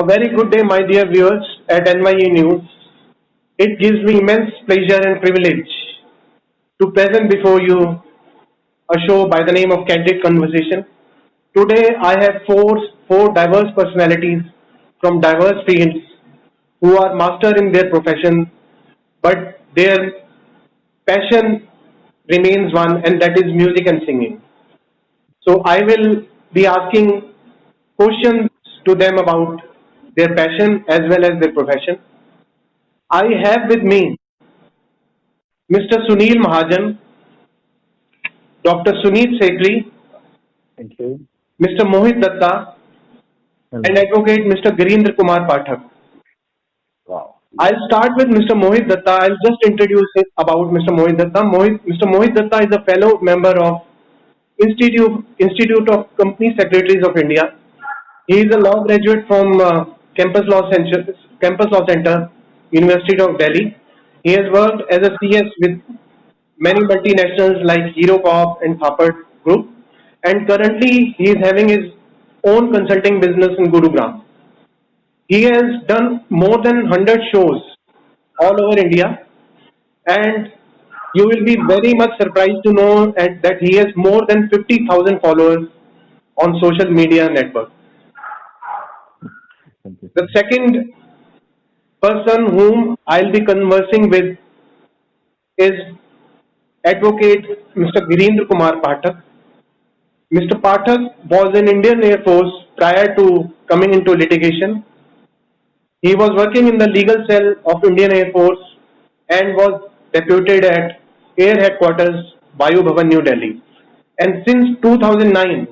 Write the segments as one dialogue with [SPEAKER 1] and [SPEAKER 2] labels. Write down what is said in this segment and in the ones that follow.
[SPEAKER 1] A very good day, my dear viewers at NYU News. It gives me immense pleasure and privilege to present before you a show by the name of Candid Conversation. Today, I have four diverse personalities from diverse fields who are master in their profession, but their passion remains one, and that is music and singing. So I will be asking questions to them about their passion as well as their profession. I have with me Mr. Sunil Mahajan, Dr. Suneet Sekri,
[SPEAKER 2] Thank you.
[SPEAKER 1] Mr. Mohit Datta, and
[SPEAKER 2] Hello.
[SPEAKER 1] Advocate Mr. Girendra Kumar Pathak.
[SPEAKER 2] Wow.
[SPEAKER 1] I'll start with Mr. Mohit Datta. I'll just introduce it about Mr. Mohit Datta. Mr. Mohit Datta is a fellow member of Institute of Company Secretaries of India. He is a law graduate from Campus Law Center, University of Delhi. He has worked as a CS with many multinationals like Hero Corp and Thapar Group, and currently he is having his own consulting business in Gurugram. He has done more than 100 shows all over India, and you will be very much surprised to know that he has more than 50,000 followers on social media network.
[SPEAKER 2] Thank you.
[SPEAKER 1] The second person whom I'll be conversing with is Advocate Mr. Girendra Kumar Pathak. Mr. Pathak was in Indian Air Force prior to coming into litigation. He was working in the legal cell of Indian Air Force and was deputed at Air Headquarters, Vayu Bhavan, New Delhi. And since 2009,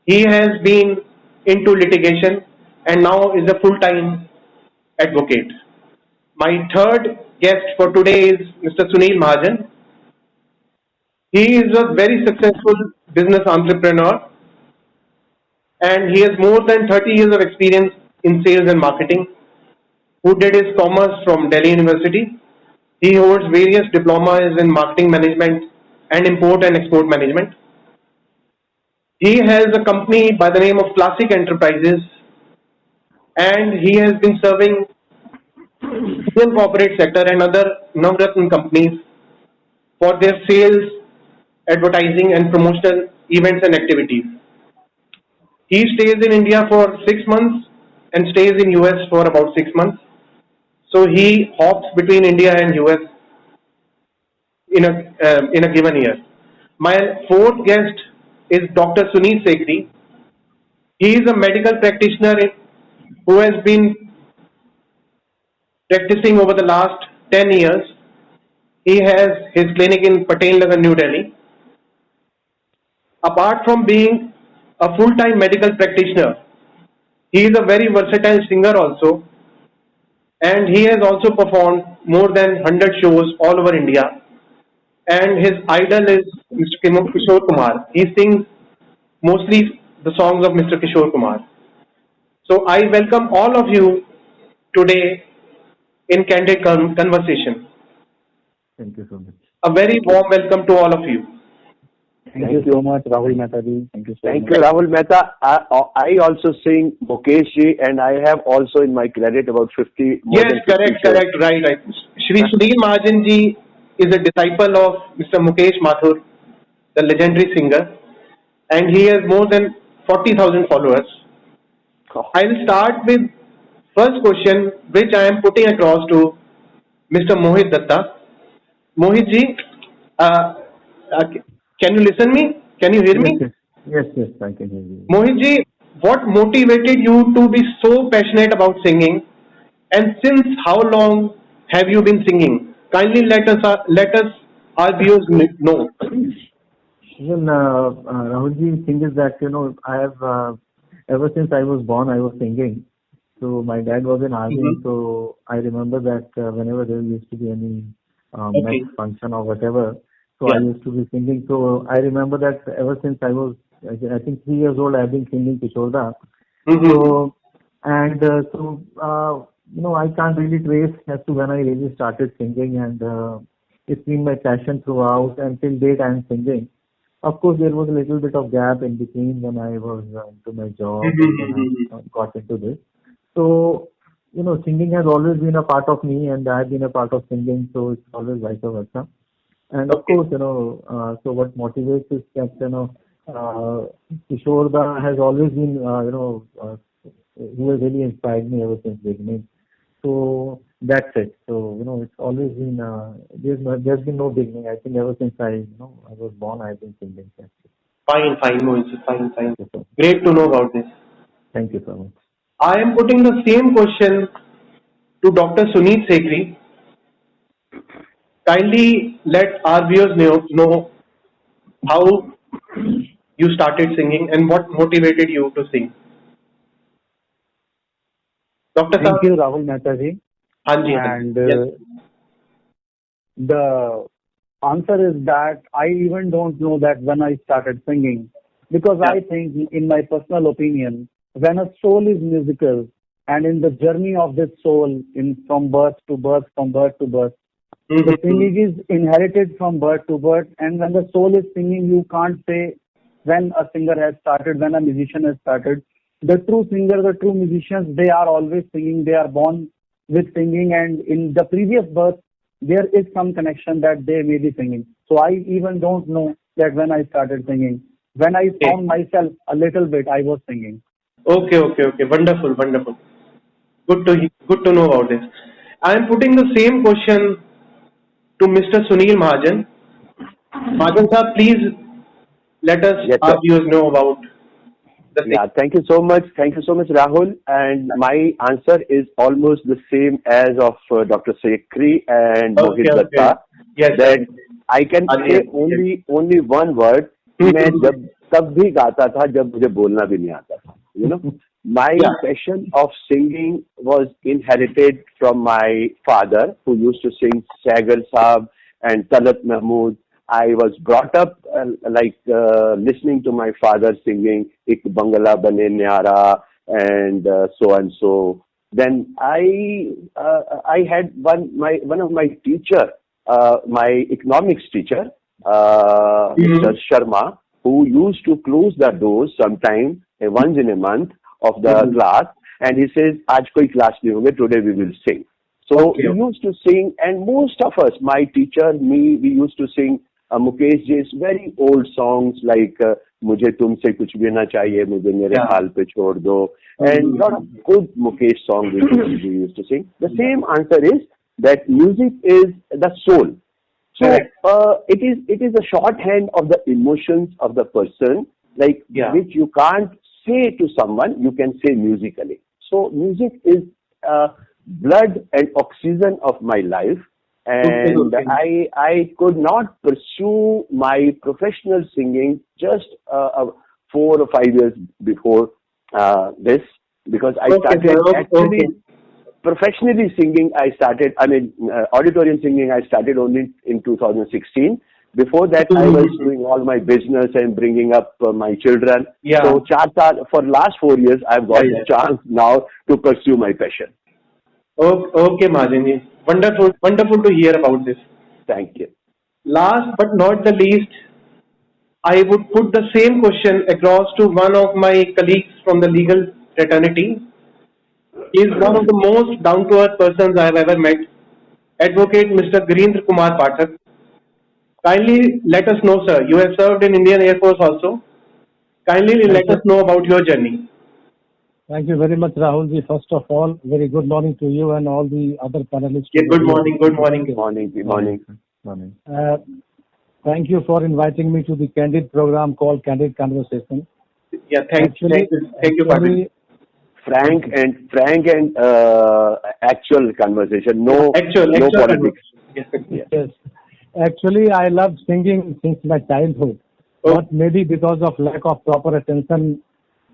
[SPEAKER 1] he has been into litigation and now is a full-time advocate. My third guest for today is Mr. Sunil Mahajan. He is a very successful business entrepreneur and he has more than 30 years of experience in sales and marketing, who did his commerce from Delhi University. He holds various diplomas in marketing management and import and export management. He has a company by the name of Classic Enterprises, and he has been serving Indian corporate sector and other Navratna companies for their sales, advertising and promotional events and activities. He stays in India for 6 months and stays in US for about 6 months. So he hops between India and US in a given year. My fourth guest is Dr. Suneet Sekri. He is a medical practitioner who has been practicing over the last 10 years. He has his clinic in Patel Nagar, New Delhi. Apart from being a full-time medical practitioner, he is a very versatile singer also, and he has also performed more than 100 shows all over India. And his idol is Mr. Kishore Kumar. He sings mostly the songs of Mr. Kishore Kumar. So I welcome all of you today in Candid Conversation.
[SPEAKER 2] Thank you so much.
[SPEAKER 1] A very warm welcome to all of you.
[SPEAKER 2] Thank you so much, Rahul Mehta ji. Thank you so
[SPEAKER 3] Thank
[SPEAKER 2] much.
[SPEAKER 3] you, Rahul Mehta. I also sing Mukesh ji, and I have also in my credit about 50.
[SPEAKER 1] Yes, correct, right. Shri Sunil Mahajan ji is a disciple of Mr. Mukesh Mathur, the legendary singer, and he has more than 40,000 followers. I will start with first question, which I am putting across to Mr. Mohit Datta. Mohit ji, can you listen me? Can you hear me?
[SPEAKER 2] Yes, I can hear you.
[SPEAKER 1] Mohit ji, what motivated you to be so passionate about singing, and since how long have you been singing? Kindly let us our viewers know.
[SPEAKER 2] Even Rahul ji, thing is that I have ever since I was born, I was singing. So my dad was in army, so I remember that whenever there used to be any next function or whatever, so I used to be singing. So I remember that ever since I was, I think 3 years old, I've been singing Kishore Da. So I can't really trace as to when I really started singing, and it's been my passion throughout, and till date I'm singing. Of course, there was a little bit of gap in between when I was into my job and then I got into this. So, singing has always been a part of me, and I have been a part of singing, so it's always vice versa. And of
[SPEAKER 1] Okay.
[SPEAKER 2] course, so what motivates is that, Kishore has always been, he has really inspired me ever since beginning. So that's it. So, it's always been, there's been no beginning. I think ever since I was born, I've been singing. That's it.
[SPEAKER 1] Fine, fine, Mohinji, fine, fine.
[SPEAKER 2] Thank you so much.
[SPEAKER 1] Great to know about this.
[SPEAKER 2] Thank you so much.
[SPEAKER 1] I am putting the same question to Dr. Suneet Sekhri. Kindly let our viewers know how you started singing and what motivated you to sing. Dr.
[SPEAKER 4] Thank
[SPEAKER 1] Sir,
[SPEAKER 4] you, Rahul Mehta ji.
[SPEAKER 1] Hanji, Hanji.
[SPEAKER 4] And
[SPEAKER 1] Yes.
[SPEAKER 4] the answer is that I even don't know that when I started singing, because
[SPEAKER 1] Yeah.
[SPEAKER 4] I think, in my personal opinion, when a soul is musical and in the journey of this soul, from birth to birth, the singing is inherited from birth to birth. And when the soul is singing, you can't say when a singer has started, when a musician has started. The true singer, the true musicians, they are always singing. They are born with singing, and in the previous birth, there is some connection that they may be singing. So I even don't know that when I started singing. When I
[SPEAKER 1] Okay.
[SPEAKER 4] found myself a little bit, I was singing.
[SPEAKER 1] Okay, okay, okay. Wonderful, wonderful. Good to know about this. I am putting the same question to Mr. Sunil Mahajan. Mahajan sir, please let us
[SPEAKER 3] Yes,
[SPEAKER 1] our
[SPEAKER 3] sir.
[SPEAKER 1] viewers know about the
[SPEAKER 3] Yeah, thank you so much. Thank you so much, Rahul. And my answer is almost the same as of Dr. Sekhri and
[SPEAKER 1] thing.
[SPEAKER 3] Mohit
[SPEAKER 1] Okay, okay.
[SPEAKER 3] Datta.
[SPEAKER 1] Yes, sir.
[SPEAKER 3] That I can
[SPEAKER 1] Hanji,
[SPEAKER 3] say
[SPEAKER 1] Hanji.
[SPEAKER 3] only one word. मैं जब तब भी गाता था जब मुझे बोलना भी नहीं आता था. My
[SPEAKER 1] Yeah.
[SPEAKER 3] passion of singing was inherited from my father, who used to sing Sagar Saab and Talat Mahmood. I was brought up listening to my father singing Ik Bangala Bane Nyara and so and so. Then I had one of my teacher, my economics teacher, Mr. Sharma, who used to close the doors sometime once in a month of the class, and he says, "Aaj koi class nahi hoge, today we will sing." So
[SPEAKER 1] Okay.
[SPEAKER 3] we used to sing, and most of us, my teacher, me, we used to sing Mukesh ji's very old songs like "Mujhe tumse kuch bhi na chahiye, mujhe mere
[SPEAKER 1] Yeah.
[SPEAKER 3] haal pe chhod do," and lot of good Mukesh songs we used to sing. The same answer is that music is the soul. So
[SPEAKER 1] Correct.
[SPEAKER 3] it is a shorthand of the emotions of the person,
[SPEAKER 1] Yeah.
[SPEAKER 3] which you can't say to someone, you can say musically. So music is blood and oxygen of my life, and
[SPEAKER 1] Okay.
[SPEAKER 3] I could not pursue my professional singing just 4 or 5 years before this, because I
[SPEAKER 1] Okay,
[SPEAKER 3] started
[SPEAKER 1] sir.
[SPEAKER 3] actually
[SPEAKER 1] Okay.
[SPEAKER 3] professionally singing. Auditorium singing I started only in 2016. Before that, I was doing all my business and bringing up my children.
[SPEAKER 1] Yeah.
[SPEAKER 3] So for last 4 years, I've got
[SPEAKER 1] Yeah,
[SPEAKER 3] a chance now to pursue my passion.
[SPEAKER 1] Okay, Mahajanji. Wonderful, wonderful to hear about this.
[SPEAKER 3] Thank you.
[SPEAKER 1] Last but not the least, I would put the same question across to one of my colleagues from the legal fraternity. He is one of the most down-to-earth persons I have ever met, Advocate Mr. Girendra Kumar Pathak. Kindly let us know, sir. You have served in Indian Air Force also. Kindly
[SPEAKER 5] Thank
[SPEAKER 1] let
[SPEAKER 5] you.
[SPEAKER 1] us know about your journey.
[SPEAKER 5] Thank you very much, Rahulji. First of all, very good morning to you and all the other panelists.
[SPEAKER 1] Yeah, good morning, good morning.
[SPEAKER 3] Morning.
[SPEAKER 2] Morning.
[SPEAKER 5] Thank you for inviting me to the Candid program called Candid Conversation.
[SPEAKER 1] Yeah, thank you, Pathak.
[SPEAKER 3] Frank and actual conversation. No
[SPEAKER 1] Actual
[SPEAKER 3] politics.
[SPEAKER 1] Yes.
[SPEAKER 5] Yes. Actually, I love singing since my childhood, but maybe because of lack of proper attention,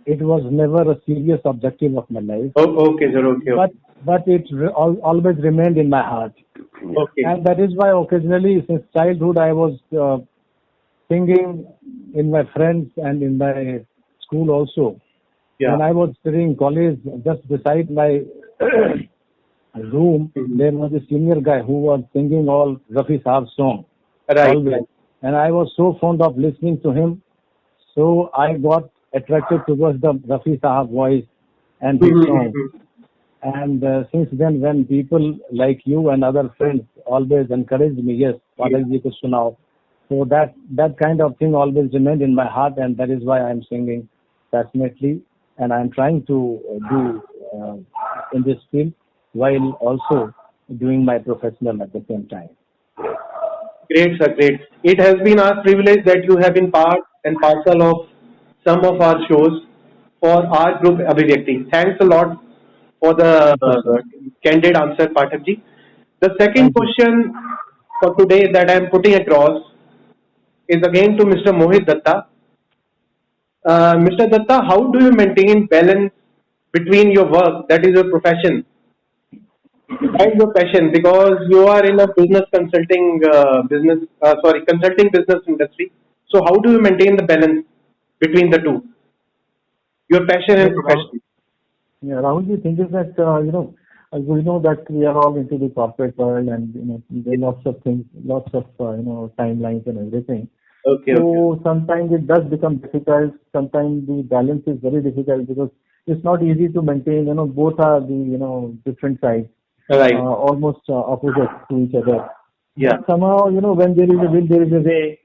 [SPEAKER 5] it was never a serious objective of my life.
[SPEAKER 1] Okay, sir. Okay.
[SPEAKER 5] But it always remained in my heart.
[SPEAKER 1] Okay.
[SPEAKER 5] And that is why occasionally, since childhood, I was singing in my friends and in my school also.
[SPEAKER 1] Yeah.
[SPEAKER 5] When I was studying college, just beside my room, there was a senior guy who was singing all Rafi Saab's songs.
[SPEAKER 1] Right.
[SPEAKER 5] Always. And I was so fond of listening to him, so I got attracted towards the Rafi Saab voice and his song. And since then, when people like you and other friends always encourage me, yes, Pataji ko sunao. So that kind of thing always remained in my heart, and that is why I'm singing passionately, and I'm trying to do in this field while also doing my professional at the same time.
[SPEAKER 1] Great, sir, great. It has been our privilege that you have been part and parcel of some of our shows for our group Abhivyakti. Thanks a lot for the
[SPEAKER 5] Thank you, sir.
[SPEAKER 1] candid answer, Pathakji. The second
[SPEAKER 5] Thank you.
[SPEAKER 1] question for today that I am putting across is again to Mr. Mohit Datta. Mr. Datta, how do you maintain balance between your work, that is your profession, and your passion? Because you are in a consulting business industry. So how do you maintain the balance between the two, your passion and
[SPEAKER 2] Yes,
[SPEAKER 1] profession?
[SPEAKER 2] yeah, Rahul, the thing is that, we know that we are all into the corporate world, and, there are lots of things, lots of, timelines and everything.
[SPEAKER 1] Okay, okay.
[SPEAKER 2] So sometimes it does become difficult. Sometimes the balance is very difficult because it's not easy to maintain. Both are the, different sides,
[SPEAKER 1] Right.
[SPEAKER 2] almost opposite to each other.
[SPEAKER 1] Yeah.
[SPEAKER 2] But somehow, when there is a will, there is a way.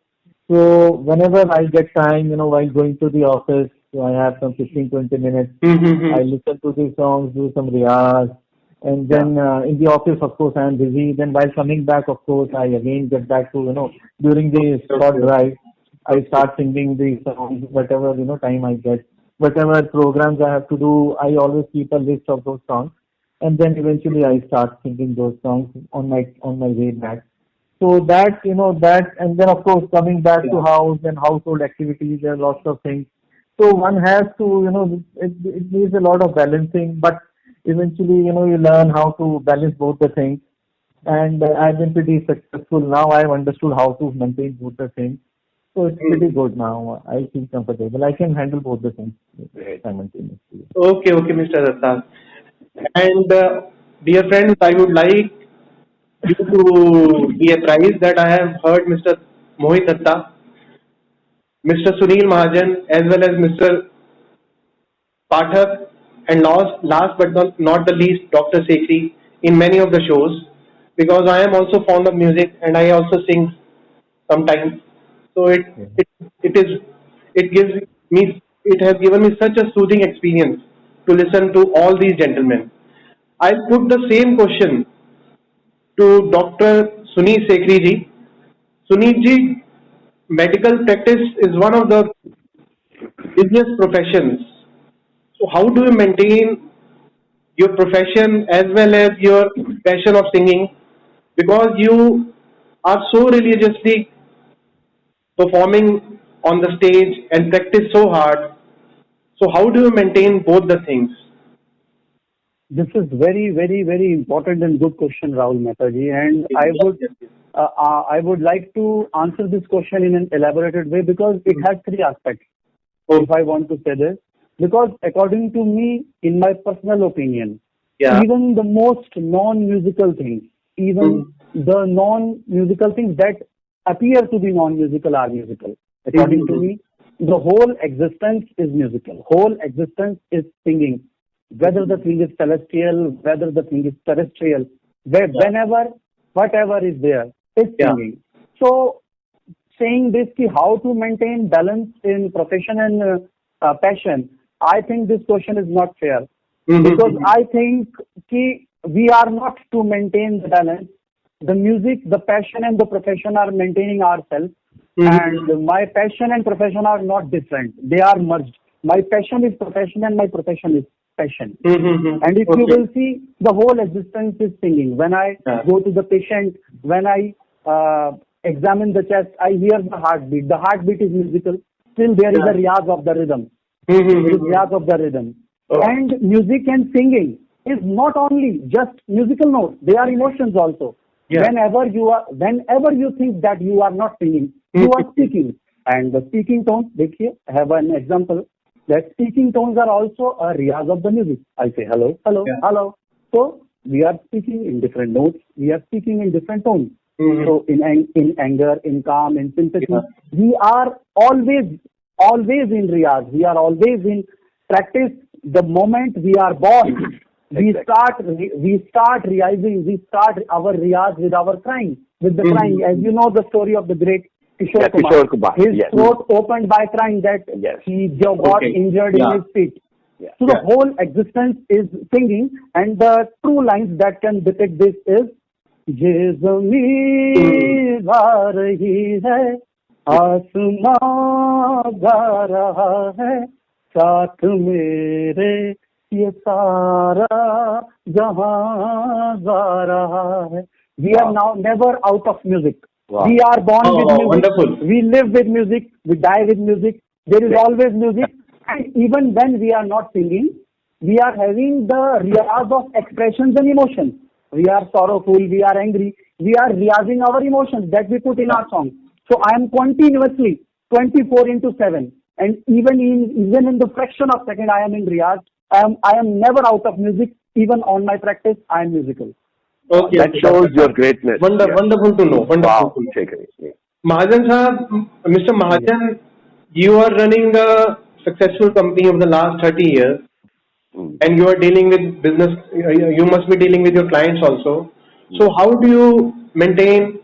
[SPEAKER 2] So whenever I get time, while going to the office, so I have some 15, 20 minutes.
[SPEAKER 1] Mm-hmm.
[SPEAKER 2] I listen to the songs, do some riyaz, and then in the office, of course, I am busy. Then while coming back, of course, I again get back to, during the short drive, I start singing the songs, whatever, time I get. Whatever programs I have to do, I always keep a list of those songs. And then eventually I start singing those songs on my way back. So that, and then of course coming back to house and household activities, there are lots of things. So one has to, it needs a lot of balancing, but eventually, you learn how to balance both the things. And I've been pretty successful. Now I've understood how to maintain both the things. So it's pretty good now. I feel comfortable. I can handle both the things simultaneously.
[SPEAKER 1] Okay, okay, Mr. Datta. And dear friends, I would like you to be apprised that I have heard Mr. Mohit Datta, Mr. Sunil Mahajan, as well as Mr. Pathak, and last but not the least, Dr. Sethi in many of the shows, because I am also fond of music and I also sing sometimes. So
[SPEAKER 2] Yeah.
[SPEAKER 1] it is it gives me it has given me such a soothing experience to listen to all these gentlemen. I'll put the same question to Dr. Sunil Sekhri ji. Sunil ji, medical practice is one of the busiest professions. So how do you maintain your profession as well as your passion of singing? Because you are so religiously performing on the stage and practice so hard. So how do you maintain both the things?
[SPEAKER 4] This is very, very, very important and good question, Rahul Mehta ji. And I would like to answer this question in an elaborated way because it has three aspects. If I want to say this, because according to me, in my personal opinion, even the most non-musical things, even the non-musical things that appear to be non-musical are musical. According to me, the whole existence is musical. Whole existence is singing. Whether the thing is celestial, whether the thing is terrestrial, whenever, whatever is there, is singing. So, saying this, how to maintain balance in profession and passion, I think this question is not fair. Because I think we are not to maintain the balance. The music, the passion and the profession are maintaining ourselves. And my passion and profession are not different. They are merged. My passion is profession and my profession is passion. And if you will see, the whole existence is singing. When I go to the patient, when I examine the chest, I hear the heartbeat. The heartbeat is musical. Still there is a riyaz of the rhythm. There is riyaz of the rhythm. And music and singing is not only just musical notes. They are emotions also. Whenever you think that you are not singing, you are speaking. And the speaking tones, I have an example. That speaking tones are also a riyaz of the music. I say hello, hello, hello. So we are speaking in different notes. We are speaking in different tones. So in anger, in calm, in sympathy, we are always in riyaz. We are always in practice. The moment we are born, we start realizing, we start our riyaz with our crying, with the crying. As you know the story of the great Kishore Kumar.
[SPEAKER 3] Kishore Kumar.
[SPEAKER 4] His throat opened by crying that he got injured in his feet. So the whole existence is singing, and the true lines that can depict this is ये ज़मीन गा रही है, आसमां गा रहा है, साथ मेरे ये सारा जहां गा रहा है. We are now never out of music. We are born with music.
[SPEAKER 1] Wonderful.
[SPEAKER 4] We live with music. We die with music. There is always music. And even when we are not singing, we are having the riyaz of expressions and emotions. We are sorrowful, we are angry, we are riyazing our emotions that we put in our song. So I am continuously 24/7, and even in the fraction of second I am in riyaz. I am never out of music. Even on my practice, I am musical.
[SPEAKER 1] Okay,
[SPEAKER 3] that shows your greatness.
[SPEAKER 1] Wonderful to know. Wonderful.
[SPEAKER 3] Wow.
[SPEAKER 1] Mahajan Sahab, Mr. Mahajan, you are running a successful company over the last 30 years. And you are dealing with business, you must be dealing with your clients also. So how do you maintain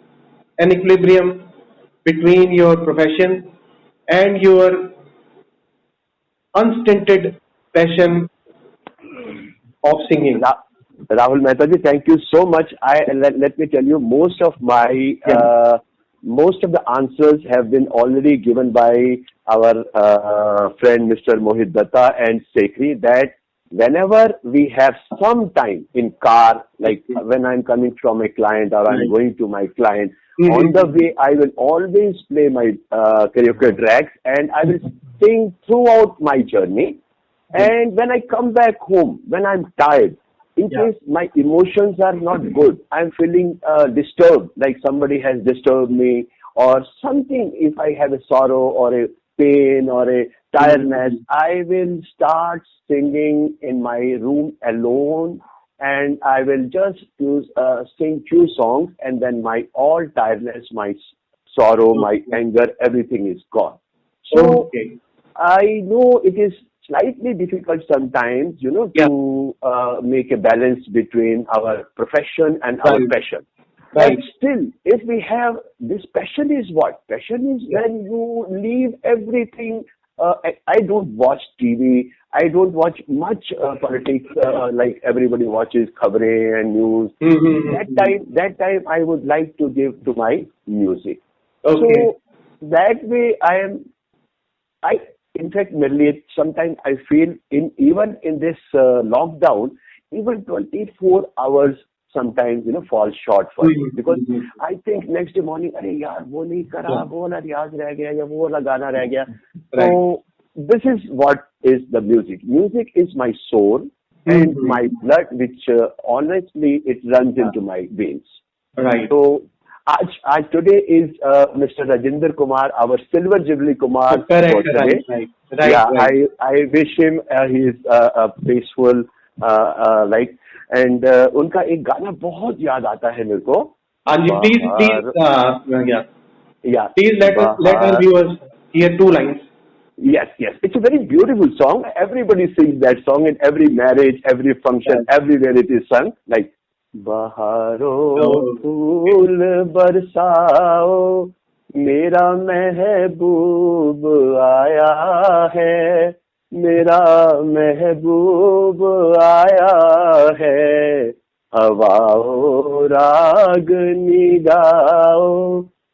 [SPEAKER 1] an equilibrium between your profession and your unstinted passion of singing?
[SPEAKER 3] Rahul Mehta ji, thank you so much. Let me tell you, most of the answers have been already given by our friend Mr. Mohit Datta and Sekri, that whenever we have some time in car, like when I'm coming from a client or I'm going to my client, on the way I will always play my karaoke tracks and I will sing throughout my journey. And when I come back home, when I'm tired, in case my emotions are not good, I'm feeling disturbed, like somebody has disturbed me or something, if I have a sorrow or a pain or a tiredness, I will start singing in my room alone, and I will just sing few songs, and then my all tiredness, my sorrow, my anger, everything is gone. So I know it is slightly difficult sometimes, to make a balance between our profession and our passion. But still, if we have this passion is what? Passion is when you leave everything. I don't watch TV. I don't watch much politics like everybody watches khabre and news. That time I would like to give to my music. So that way in fact, Merli, sometimes I feel even in this lockdown, even 24 hours sometimes, fall short for me. Because I think next morning, arey yaar, wo nahi kara, wo na riyaz reh gaya, ya wo wala gana reh gaya. So this is what is the music. Music is my soul and my blood, which honestly, it runs into my veins.
[SPEAKER 1] Right.
[SPEAKER 3] So today is Mr. Rajinder Kumar, our Silver Jubilee Kumar.
[SPEAKER 1] Right.
[SPEAKER 3] I wish him his peaceful life. And उनका एक गाना बहुत याद आता है मेरे को.
[SPEAKER 1] Please let our viewers hear two lines.
[SPEAKER 3] Yes. It's a very beautiful song. Everybody sings that song in every marriage, every function, everywhere it is sung. Like बहारो फूल बरसाओ, मेरा महबूब आया है, मेरा महबूब आया है, हवाओ रागनी गाओ,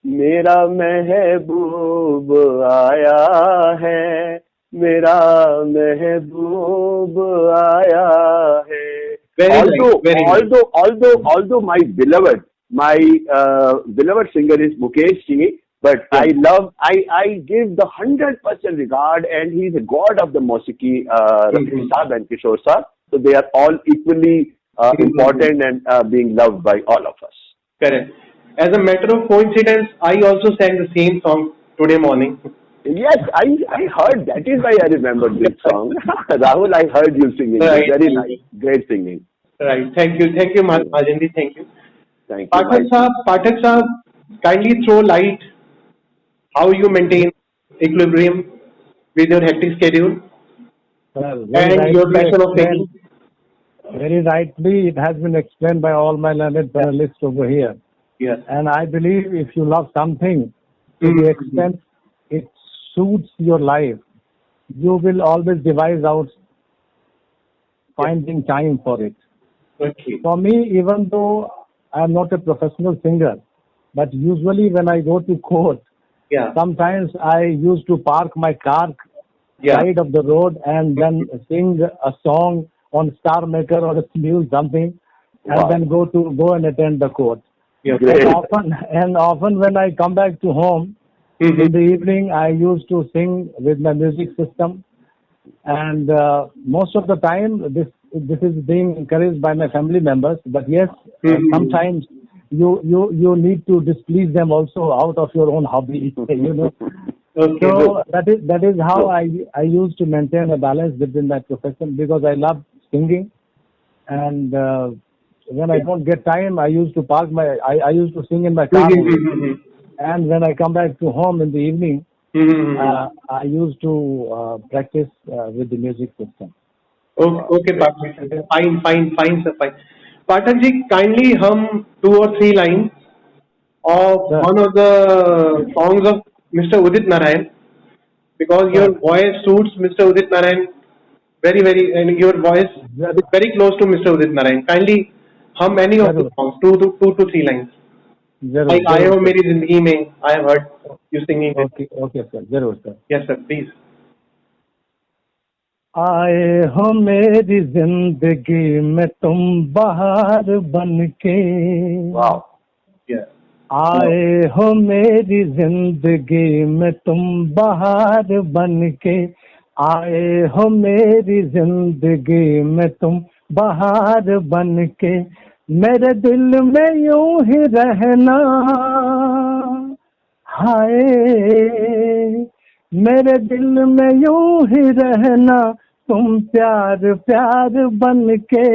[SPEAKER 3] मेरा महबूब आया है, मेरा महबूब आया है. Although my beloved singer is Mukesh Ji, but I give the 100% regard, and he is a god of the Mosiki, Rafi Saab and Kishore Saab. So they are all equally important and being loved by all of us.
[SPEAKER 1] Correct. As a matter of coincidence, I also sang the same song today morning.
[SPEAKER 3] Yes, I heard. That is why I remember this song. Rahul, I heard you singing.
[SPEAKER 1] Right.
[SPEAKER 3] Very nice. Great singing.
[SPEAKER 1] Right. Thank you, Mahajanji. Thank you.
[SPEAKER 3] Thank you.
[SPEAKER 1] Pathak Saab, kindly throw light how you maintain equilibrium with your hectic schedule and your passion of singing.
[SPEAKER 5] Very rightly, it has been explained by all my learned panelists over here.
[SPEAKER 1] Yes.
[SPEAKER 5] And I believe if you love something to
[SPEAKER 1] Mm-hmm.
[SPEAKER 5] the extent it suits your life, you will always devise out finding time for it.
[SPEAKER 1] Okay.
[SPEAKER 5] For me, even though I am not a professional singer, but usually when I go to court,
[SPEAKER 1] Yeah.
[SPEAKER 5] sometimes I used to park my car
[SPEAKER 1] Yeah.
[SPEAKER 5] side of the road and then sing a song on Star Maker or a news something, and
[SPEAKER 3] Wow.
[SPEAKER 5] then go and attend the court.
[SPEAKER 1] Yeah.
[SPEAKER 3] Great.
[SPEAKER 5] And often when I come back to home
[SPEAKER 1] Mm-hmm.
[SPEAKER 5] in the evening, I used to sing with my music system, and most of the time this is being encouraged by my family members. But yes,
[SPEAKER 1] Mhm.
[SPEAKER 5] sometimes you need to displease them also out of your own hobby, you know.
[SPEAKER 1] Okay.
[SPEAKER 5] So that is how I used to maintain a balance within that profession, because I love singing, and when I don't get time, I used to I used to sing in my car only.
[SPEAKER 1] Mm-hmm.
[SPEAKER 5] And when I come back to home in the evening,
[SPEAKER 1] Mm-hmm.
[SPEAKER 5] I used to practice with the music system.
[SPEAKER 1] Okay, Pathak. Fine, sir, fine. Pathak ji, kindly hum 2 or 3 lines of
[SPEAKER 5] Sir,
[SPEAKER 1] one of the songs of Mr. Udit Narayan, because your
[SPEAKER 5] sir,
[SPEAKER 1] voice suits Mr. Udit Narayan and your voice
[SPEAKER 5] जरूर
[SPEAKER 1] is very close to Mr. Udit Narayan. Kindly hum any of the
[SPEAKER 5] जरूर
[SPEAKER 1] songs, two to three lines. Like
[SPEAKER 5] जरूर
[SPEAKER 1] "Aaye
[SPEAKER 5] जरूर
[SPEAKER 1] Ho
[SPEAKER 5] sir.
[SPEAKER 1] Meri Zindagi Mein," I have heard you singing it.
[SPEAKER 5] Okay okay sir, जरूर sir.
[SPEAKER 1] Yes, sir, please.
[SPEAKER 5] आए हो मेरी जिंदगी में तुम बहार बनके,
[SPEAKER 3] Wow.
[SPEAKER 1] Yeah.
[SPEAKER 5] आए हो मेरी जिंदगी में तुम बहार बनके, आए हो मेरी जिंदगी में तुम बहार बनके, मेरे दिल में यूं ही रहना, हाय मेरे दिल में यूं ही रहना, तुम प्यार प्यार बनके,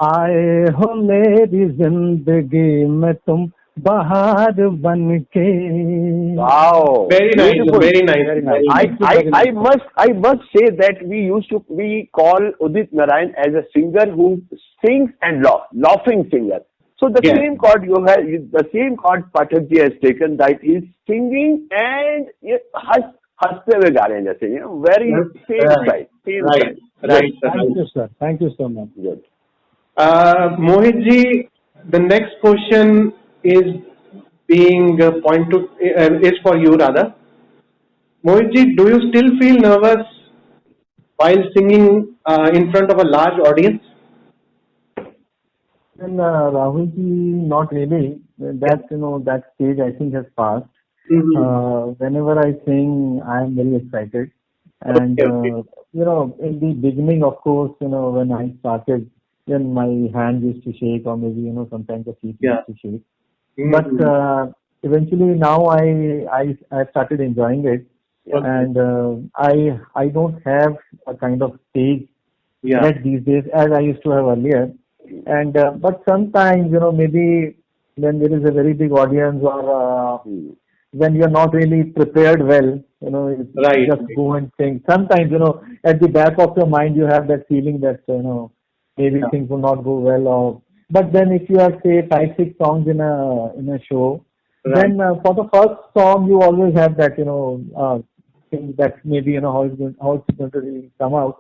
[SPEAKER 5] आए हो मेरी जिंदगी में तुम बहार बनके.
[SPEAKER 3] Wow.
[SPEAKER 1] Very nice,
[SPEAKER 3] Beautiful.
[SPEAKER 1] very nice.
[SPEAKER 5] Very nice.
[SPEAKER 3] I must say that we call Udit Narayan as a singer who sings and laughing singer. So the
[SPEAKER 1] Yes.
[SPEAKER 3] same chord the same chord Pathak ji has taken, that is singing and हंसते हुए गा रहे हैं जैसे, very same
[SPEAKER 1] Right.
[SPEAKER 3] same
[SPEAKER 1] Right.
[SPEAKER 3] side.
[SPEAKER 1] Right, sir.
[SPEAKER 5] Thank you, sir. Thank you so much.
[SPEAKER 3] Good.
[SPEAKER 1] Mohit ji, the next question is is for you rather. Mohit ji, do you still feel nervous while singing in front of a large audience?
[SPEAKER 2] And Rahulji, not really. That that stage I think has passed.
[SPEAKER 1] Mm-hmm.
[SPEAKER 2] Whenever I sing, I am very excited. And
[SPEAKER 1] Okay.
[SPEAKER 2] in the beginning, of course, when I started, then my hand used to shake, or maybe sometimes the feet
[SPEAKER 1] Yeah.
[SPEAKER 2] used to shake.
[SPEAKER 1] Mm-hmm.
[SPEAKER 2] But eventually now I started enjoying it,
[SPEAKER 1] Okay.
[SPEAKER 2] and I don't have a kind of stage
[SPEAKER 1] Yeah.
[SPEAKER 2] yet these days as I used to have earlier. And but sometimes maybe when there is a very big audience, or when you're not really prepared well, you
[SPEAKER 1] Right.
[SPEAKER 2] just go and sing. Sometimes at the back of your mind you have that feeling that maybe
[SPEAKER 1] Yeah.
[SPEAKER 2] things will not go well, or but then if you have say 5-6 songs in a show,
[SPEAKER 1] Right.
[SPEAKER 2] then for the first song you always have that think that maybe how it's going to really come out.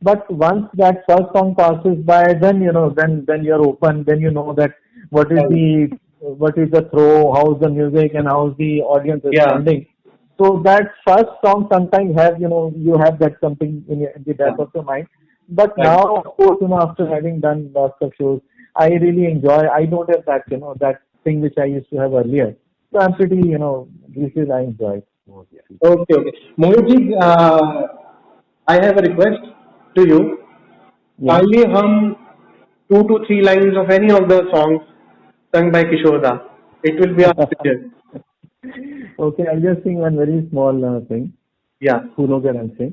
[SPEAKER 2] But once that first song passes by, then then you're open. Then you know that what is the throw, how's the music, and how's the audience
[SPEAKER 1] Yeah.
[SPEAKER 2] responding. So that first song sometimes have you have that something in the back of your mind. But
[SPEAKER 1] Right.
[SPEAKER 2] now, of course, after having done lots of shows, I really enjoy. I don't have that that thing which I used to have earlier. So I'm pretty this is I enjoy.
[SPEAKER 1] Okay. Mohit ji, I have a request to you.
[SPEAKER 2] Yeah.
[SPEAKER 1] Kindly hum 2 to 3 lines of any of the songs sung by Kishore Da. It will be our pleasure.
[SPEAKER 2] Okay, I'll just sing one very small thing.
[SPEAKER 1] Yeah.
[SPEAKER 2] फूलों के रंग से.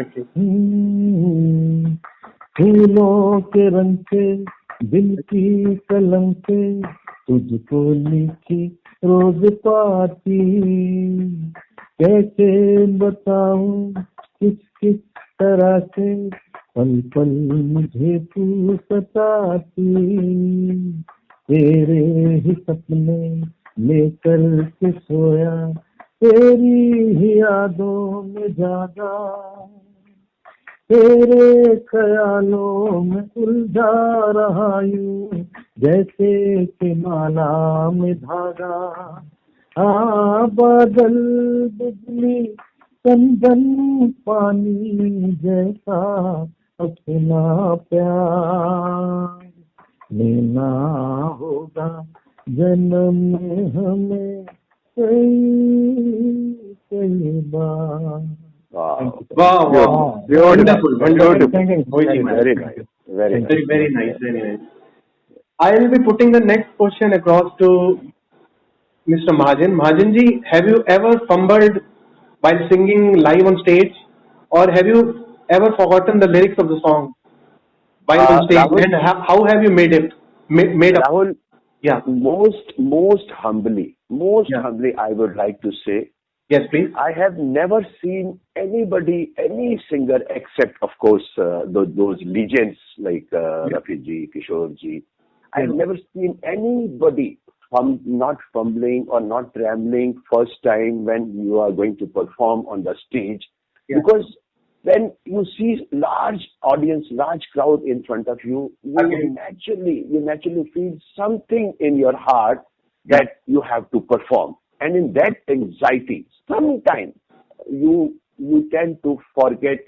[SPEAKER 1] Okay.
[SPEAKER 2] फूलों के रंग से दिल की कलम से तुझको लिखी रोज पाती, कैसे बताऊं किस किस तरह से पल पल मुझे तू सताती, तेरे ही सपने लेकर के सोया, तेरी ही यादों में जागा, तेरे ख्यालों में उलझा रहा यूं, जैसे कि माला में धागा। बादल बिजली कंदन पानी जैसा अपना प्यार लेना होगा जन्म में हमें कई बार।
[SPEAKER 3] Wow.
[SPEAKER 1] Wow, wow.
[SPEAKER 3] Beautiful.
[SPEAKER 1] Wonderful.
[SPEAKER 3] Very nice. Very nice. Very nice.
[SPEAKER 1] Very nice, very nice. I will be putting the next question across to Mr. Mahajan. Mahajanji, have you ever fumbled while singing live on stage, or have you ever forgotten the lyrics of the song while on stage?
[SPEAKER 3] Rahul,
[SPEAKER 1] And how have you made it? Made up?
[SPEAKER 3] Rahul,
[SPEAKER 1] Yeah.
[SPEAKER 3] most humbly,
[SPEAKER 1] Yeah.
[SPEAKER 3] I would like to say,
[SPEAKER 1] Yes, please.
[SPEAKER 3] I have never seen anybody, any singer, except of course those legends like Rafi ji, Kishore ji. I have never seen anybody not fumbling or not trembling first time when you are going to perform on the stage,
[SPEAKER 1] Yeah.
[SPEAKER 3] because when you see large audience, large crowd in front of you,
[SPEAKER 1] Okay.
[SPEAKER 3] you naturally feel something in your heart that you have to perform. And in that anxiety, sometimes you tend to forget,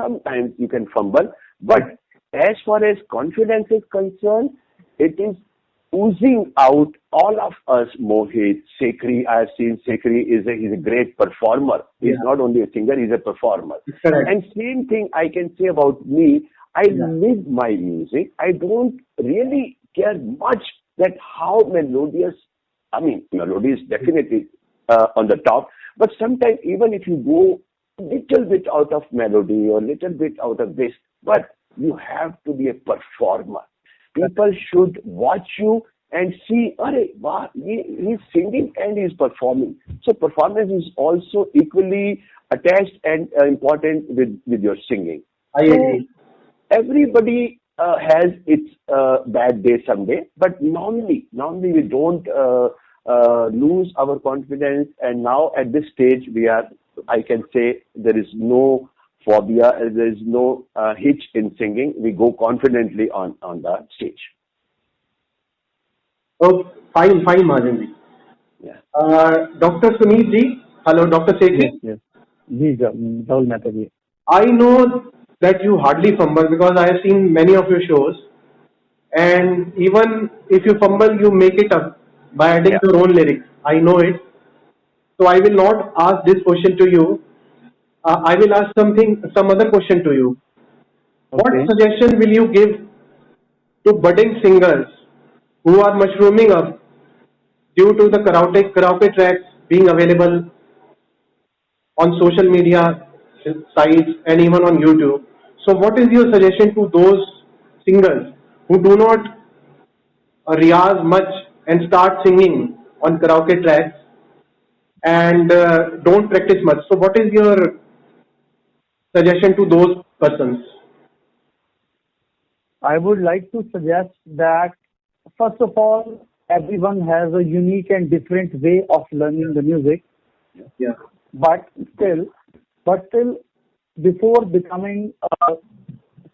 [SPEAKER 3] sometimes you can fumble. But as far as confidence is concerned, it is oozing out. All of us, Mohit, Sekri, I have seen Sekri he's a great performer. He's not only a singer, he's a performer.
[SPEAKER 1] Correct.
[SPEAKER 3] And same thing I can say about me. I live my music. I don't really care much that how melodious. I mean, melody is definitely on the top, but sometimes even if you go little bit out of melody or little bit out of this, but you have to be a performer. People should watch you and see, wow, he's singing and he's performing. So performance is also equally attached and important with your singing.
[SPEAKER 1] I agree.
[SPEAKER 3] Everybody has its bad day someday, but normally we don't lose our confidence. And now at this stage, I can say there is no phobia, there is no hitch in singing. We go confidently on the stage.
[SPEAKER 1] Oh, fine, Mahajanji.
[SPEAKER 3] Yeah.
[SPEAKER 1] Dr. Sunil ji, hello, Dr. Sekhi.
[SPEAKER 4] Yes. Ji, Rahul Mehta ji.
[SPEAKER 1] I know that you hardly fumble because I have seen many of your shows, and even if you fumble, you make it up by adding your own lyrics. I know it. So I will not ask this question to you. I will ask some other question to you. What
[SPEAKER 4] Okay.
[SPEAKER 1] suggestion will you give to budding singers who are mushrooming up due to the karaoke tracks being available on social media sites and even on YouTube? So what is your suggestion to those singers who do not riyaz much and start singing on karaoke tracks and don't practice much? So what is your suggestion to those persons?
[SPEAKER 4] I would like to suggest that, first of all, everyone has a unique and different way of learning the music.
[SPEAKER 1] Yeah.
[SPEAKER 4] But still, before becoming a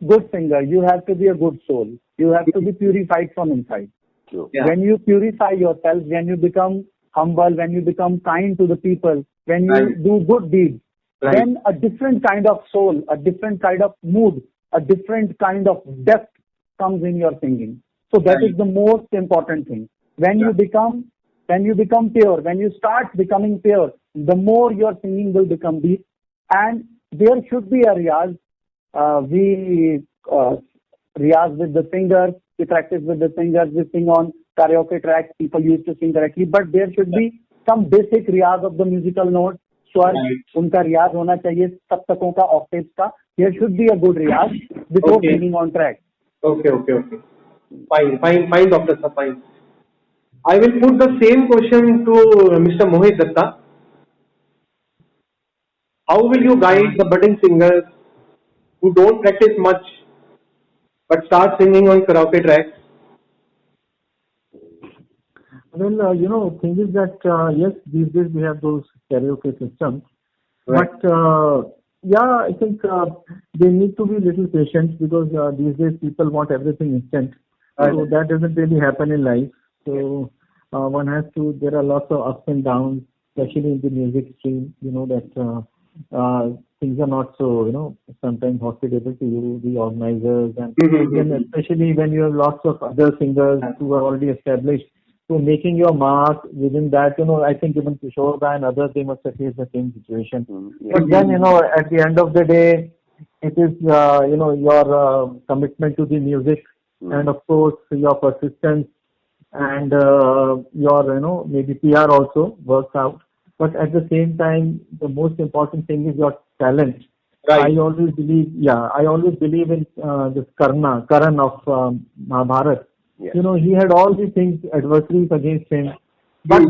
[SPEAKER 4] good singer, you have to be a good soul. You have to be purified from inside.
[SPEAKER 3] True.
[SPEAKER 1] Yeah.
[SPEAKER 4] When you purify yourself, when you become humble, when you become kind to the people, when you
[SPEAKER 1] Right.
[SPEAKER 4] do good deeds,
[SPEAKER 1] Right.
[SPEAKER 4] then a different kind of soul, a different kind of mood, a different kind of depth comes in your singing. So that
[SPEAKER 1] Right.
[SPEAKER 4] is the most important thing. When you become pure, when you start becoming pure, the more your singing will become deep. And there should be a riyaz. We riyaz with the singers, we practice with the singers, we sing on karaoke tracks, people used to sing correctly, but there should be some basic riyaz of the musical notes, स्वर उनका रियाज होना चाहिए, सप्तकों का, octaves का. There should be a good riyaz before singing on track.
[SPEAKER 1] Okay. Fine, Doctor sir, fine. I will put the same question to Mr. Mohit Datta. How will you guide the budding singers who don't practice much but start singing on karaoke tracks?
[SPEAKER 2] Well, thing is that yes, these days we have those karaoke systems,
[SPEAKER 1] Right.
[SPEAKER 2] but yeah, I think they need to be little patient because these days people want everything instant.
[SPEAKER 1] Right.
[SPEAKER 2] So that doesn't really happen in life. So one has to. There are lots of ups and downs, especially in the music stream. You know that things are not so sometimes hospitable to you, the organizers, and then especially when you have lots of other singers who are already established. So making your mark within that, I think even Kishore and others, they must have faced the same situation.
[SPEAKER 3] Yeah.
[SPEAKER 2] But then, at the end of the day, it is, your commitment to the music and of course your persistence and your, maybe PR also works out. But at the same time, the most important thing is your talent.
[SPEAKER 1] Right.
[SPEAKER 2] I always believe in this Karan of Mahabharat.
[SPEAKER 3] Yes.
[SPEAKER 2] He had all these things, adversaries against him, but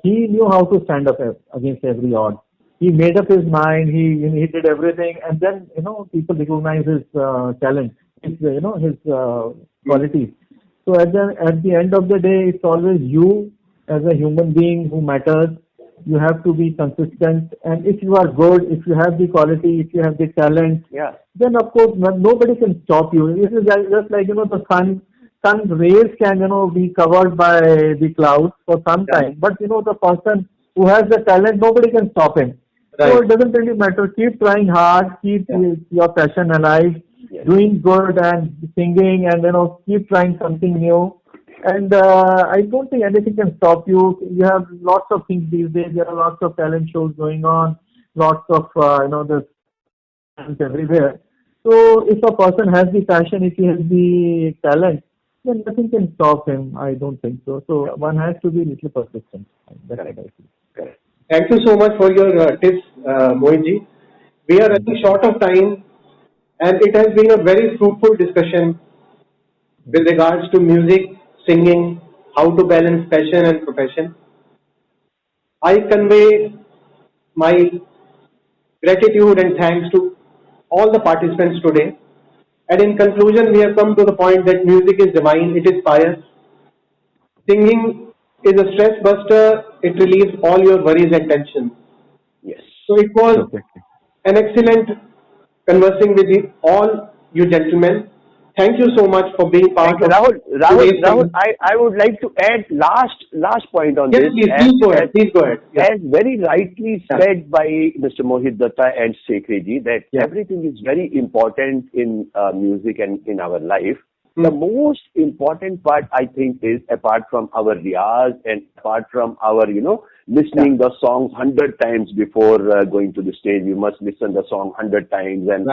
[SPEAKER 2] he knew how to stand up against every odd. He made up his mind. He did everything, and then people recognize his talent, his qualities. So at the end of the day, it's always you as a human being who matters. You have to be consistent, and if you are good, if you have the quality, if you have the talent,
[SPEAKER 3] Yeah.
[SPEAKER 2] then of course nobody can stop you. This is just like the sun rays can be covered by the clouds for some time, but the person who has the talent, nobody can stop him.
[SPEAKER 1] Right.
[SPEAKER 2] So it doesn't really matter. Keep trying hard, keep your passion alive,
[SPEAKER 3] Yes.
[SPEAKER 2] doing good and singing, and keep trying something new. And I don't think anything can stop you. You have lots of things these days. There are lots of talent shows going on, lots of there's talent everywhere. So if a person has the passion, if he has the talent, then nothing can stop him. I don't think so. So one has to be a little persistent. That's what I feel.
[SPEAKER 3] Correct.
[SPEAKER 1] Thank you so much for your tips, Mohinji. We are running short of time, and it has been a very fruitful discussion with regards to music, singing, how to balance passion and profession. I convey my gratitude and thanks to all the participants today. And in conclusion, we have come to the point that music is divine, it is pious. Singing is a stress buster, it relieves all your worries and tensions.
[SPEAKER 3] Yes.
[SPEAKER 1] So it was
[SPEAKER 2] Perfectly.
[SPEAKER 1] an excellent conversing with you, all you gentlemen. Thank you so much for being part
[SPEAKER 3] Thank you,
[SPEAKER 1] of
[SPEAKER 3] Rahul.
[SPEAKER 1] today's
[SPEAKER 3] Rahul, I would like to add last point on
[SPEAKER 1] Yes,
[SPEAKER 3] this.
[SPEAKER 1] please go ahead. Please go ahead. Yes.
[SPEAKER 3] As very rightly said by Mr. Mohit Datta and Sekreji, that everything is very important in music and in our life. The most important part, I think, is apart from our riyaz and apart from our, listening the songs 100 times before going to the stage. You must listen the song 100 times and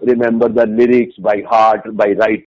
[SPEAKER 3] remember the lyrics by heart, by right